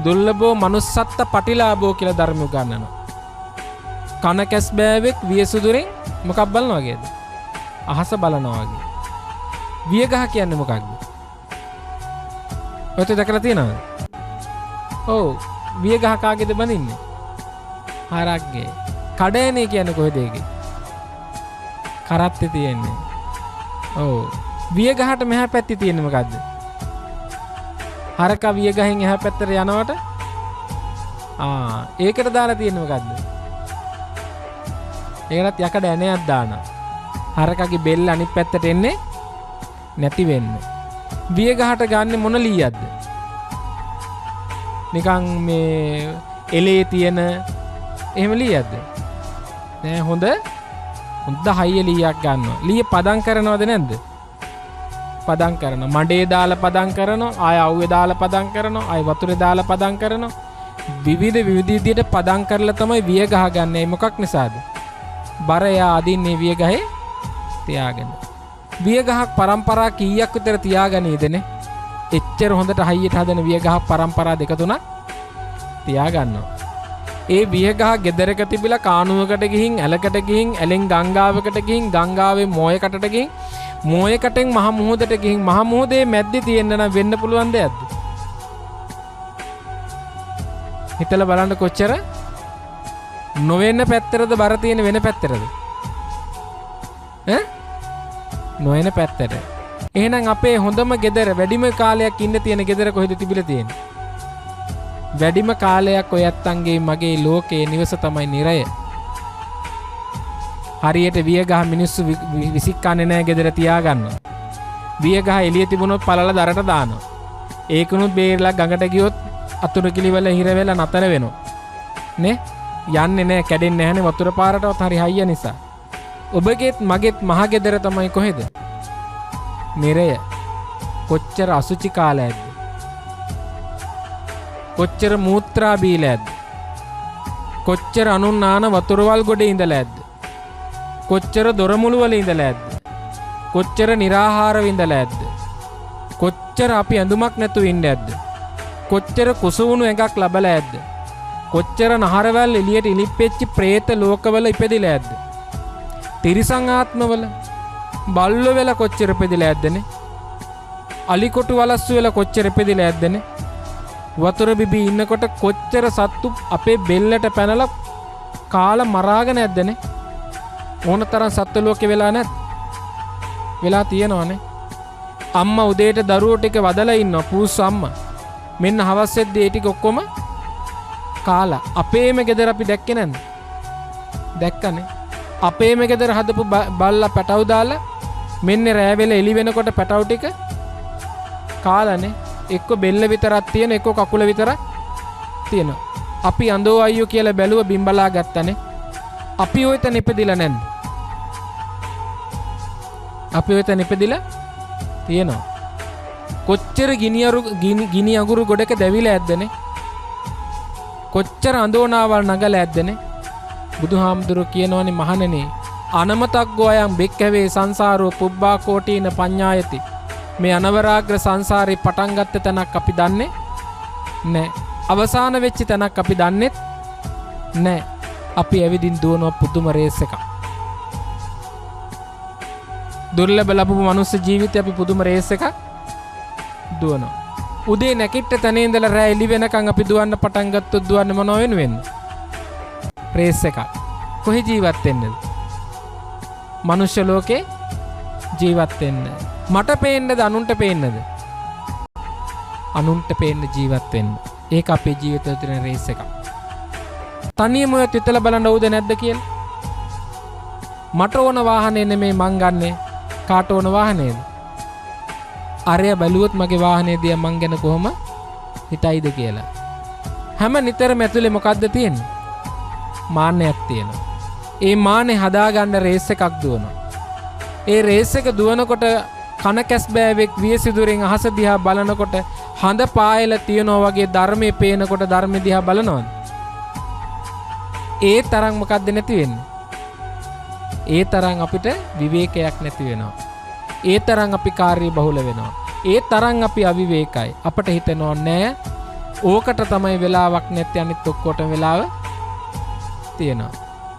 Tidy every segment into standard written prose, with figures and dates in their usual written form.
දුර්ලභෝ manussත්ත පටිලාභෝ කියලා ධර්ම උගන්වනවා. කන කැස් බෑවෙක් වියසුදුරෙන් මොකක් බලනවා වගේද? අහස බලනවා වගේ. වියගහ කියන්නේ මොකක්ද? ඔයත් දැකලා තියෙනවද? ඔව් වියගහ කාගේද බඳින්නේ? හරක්ගේ. කඩේනේ කියන්නේ කොහෙද ඒකේ? කරත්තේ තියෙන්නේ. ඔව් වියගහට මෙහා පැත්තේ තියෙන්නේ මොකද්ද? හරක වියගහෙන් එහා පැත්තට යනවට ඒකට දාලා තියෙන්නේ මොකද්ද? ඒකටත් යකඩ ඇණයක් දානවා. හරකගේ බෙල්ල අනිත් පැත්තට එන්නේ නැති වෙන්න. වියගහට ගන්න මොන ලීයක්ද? නිකන් මේ එලේ තියෙන එහෙම ලීයක්ද? නෑ හොඳ හයිය ලීයක් ගන්නවා. ලීය පදම් කරනවද නැද්ද? පදම් කරනවා. මඩේ දාලා පදම් කරනවා. ආය අවුවේ දාලා පදම් කරනවා. ආය වතුරේ දාලා පදම් කරනවා. විවිධ විදිහට පදම් කරලා තමයි වියගහ ගන්න. මොකක් නිසාද? බර යා අදින්නේ වියගහේ තියාගෙන. වියගහක් පරම්පරා කීයක් විතර තියාගනීදනේ? එච්චර හොඳට හයියට හදන වියගහක් පරම්පරා දෙක තුනක් තියාගන්නවා. ඒ වියගහ ගෙදරක තිබිලා කානුවකට ගිහින් ඇලකට ගිහින් ඇලෙන් ගංගාවකට ගිහින් ගංගාවේ මෝයකටට ගිහින් මෝයකටෙන් මහ මුහුදට ගිහින් මහ මුහුදේ මැද්දේ තියෙන්න නම් වෙන්න පුළුවන් දෙයක්ද? හිතලා බලන්න කොච්චර නොවෙන්න පැත්තරද බර තියෙන වෙන පැත්තරද? නොවෙන පැත්තට. එහෙනම් අපේ හොඳම ගෙදර වැඩිම කාලයක් ඉන්න තියෙන ගෙදර කොහෙද තිබිලා තියෙන්නේ? වැඩිම කාලයක් ඔය ඇත්තන්ගේ මගේ ලෝකයේ නිවස තමයි නිරය. හරියට වියගහ මිනිස්සු විසිකන්නේ නැහැ ගෙදර තියාගන්නවා. වියගහ එළිය තිබුණොත් පළල දරට දානවා. ඒකුණුත් බේරලා ගඟට ගියොත් අතුරු කිලිවල හිර වෙලා නතර වෙනවා. නේ? යන්නේ නැහැ කැඩෙන්නේ නැහනේ වතුර පාරටවත් හරි හයිය නිසා. ඔබගේත් මගේත් මහ ගෙදර තමයි කොහෙද? නිරය. කොච්චර අසුචි කාලයක්ද? කොච්චර මූත්‍රා බීලයක්ද? කොච්චර අනුන් නාන වතුරවල් ගොඩේ ඉඳලා ඇද්ද? කොච්චර දොරමුළු වල ඉඳලා ඇද්ද? කොච්චර निराහාරව ඉඳලා ඇද්ද? කොච්චර අපි ඇඳුමක් නැතුව ඉන්නේ ඇද්ද? කොච්චර කුසුණු එකක් ලැබලා ඇද්ද? කොච්චර නහරවල් එළියට ඉලිප්පෙච්ච പ്രേත ලෝකවල ඉපදිලා ඇද්ද? තිරිසන් ආත්මවල බල්ලෝ වෙලා කොච්චර ඉපදිලා ඇද්දනේ? අලිකොටු වලස්සු වෙලා කොච්චර ඉපදිලා ඇද්දනේ? වතුර බිබී ඉන්නකොට කොච්චර සත්තු අපේ බෙල්ලට පැනලා කාලා මරාගෙන ඇද්දනේ? ඕනතරම් සත්ත්ව ලෝකේ වෙලා නැත්? වෙලා තියෙනවනේ. අම්මා උදේට දරුවෝ ටික වදලා ඉන්නවා පූස් අම්මා. මෙන්න හවස් වෙද්දී ඒ ටික ඔක්කොම කාලා. අපේම ගෙදර අපි දැක්කේ නැද්ද? දැක්කනේ. අපේම ගෙදර හදපු බල්ලා පැටව දාලා මෙන්න රෑ වෙලා එළි වෙනකොට පැටව ටික කාලානේ. එක්ක බෙල්ල විතරක් තියෙන එක්ක කකුල විතරක් තියෙනවා. අපි අඳෝ අයියෝ කියලා බැලුව බිම්බලා ගත්තනේ. අපි ඔය තැන ඉපදිලා නැද්ද? අපි ඔය තැන ඉපදිලා තියෙනවා. කොච්චර ගිනි අඟුරු ගොඩක දැවිලා ඇද්දනේ? කොච්චර අඳෝනාවල් නගලා ඇද්දනේ? බුදුහාමුදුරුවෝ කියනවනේ මහණෙනි අනමතග්ගෝ අයං බෙක්කවේ සංසාරෝ පුබ්බා කෝටීන පඤ්ඤායති. මේ අනවරාග්‍ර සංසාරේ පටන් ගත්ත තැනක් අපි දන්නේ නැහැ. අවසාන වෙච්ච තැනක් අපි දන්නේත් නැහැ. අපි ඇවිදින් දුවන පුදුම රේස් එකක්. දුර්ලභ ලැබපු මනුස්ස ජීවිතේ අපි පුදුම රේස් එකක් දුවනවා. උදේ නැකිට තැනේ ඉඳලා රෑ එළි වෙනකන් අපි දුවන්න පටන් ගත්තොත් දුවන්න මොනව වෙන්නේ? රේස් එකක්. කොහේ ජීවත් වෙන්නද? මනුෂ්‍ය ලෝකේ ජීවත් වෙන්න. මට පේන්නද අනුන්ට පේන්නද? අනුන්ට පේන්න ජීවත් වෙන්න. ඒක අපේ ජීවිතවල තියෙන රේස් එකක්. තනියම ඔය තිතලා බලන්න ඕද නැද්ද කියලා? මට ඕන වාහනේ නෙමෙයි මං ගන්නෙ. කාට ඕන වාහනේද? අරය බැලුවොත් මගේ වාහනේ දිහා මං ගැන කොහොම හිතයිද කියලා. හැම නිතරම ඇතුලේ මොකද්ද තියෙන්නේ? මාන්නයක් තියෙනවා. ඒ මාන්නේ හදාගන්න රේස් එකක් දුවනවා. ඒ රේස් එක දුවනකොට කන කැස් බෑවෙක් වියසිදුරෙන් අහස දිහා බලනකොට හඳ පායලා තියනවා වගේ ධර්මයේ පේනකොට ධර්මයේ දිහා බලනවද? ඒ තරම් මොකද්ද නැති වෙන්නේ? ඒ තරම් අපිට විවේකයක් නැති වෙනවා. ඒ තරම් අපි කාර්ය බහුල වෙනවා. ඒ තරම් අපි අවිවේකයි. අපට හිතෙනවා නෑ ඕකට තමයි වෙලාවක් නැති අනිත් ඔක්කොටම වෙලාව තියෙනවා.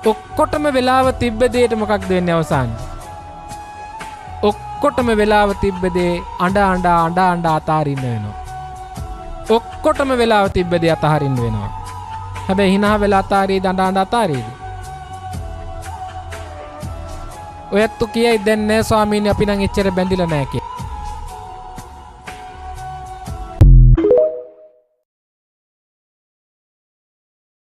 ඔක්කොටම වෙලාව තිබ්බ දෙයට මොකක්ද වෙන්නේ අවසානයේ? ඔක්කොටම වෙලාව තිබ්බ දේ අඬ අතාරින්න වෙනවා. ඔක්කොටම වෙලාව තිබ්බ දේ අතහරින්න වෙනවා. හැබැයි hina වෙලා අතාරීද අඬ අතාරීද? ඔයත් කියයි දැන් නෑ ස්වාමීනි අපි නම් එච්චර බැඳිලා නෑ කියලා.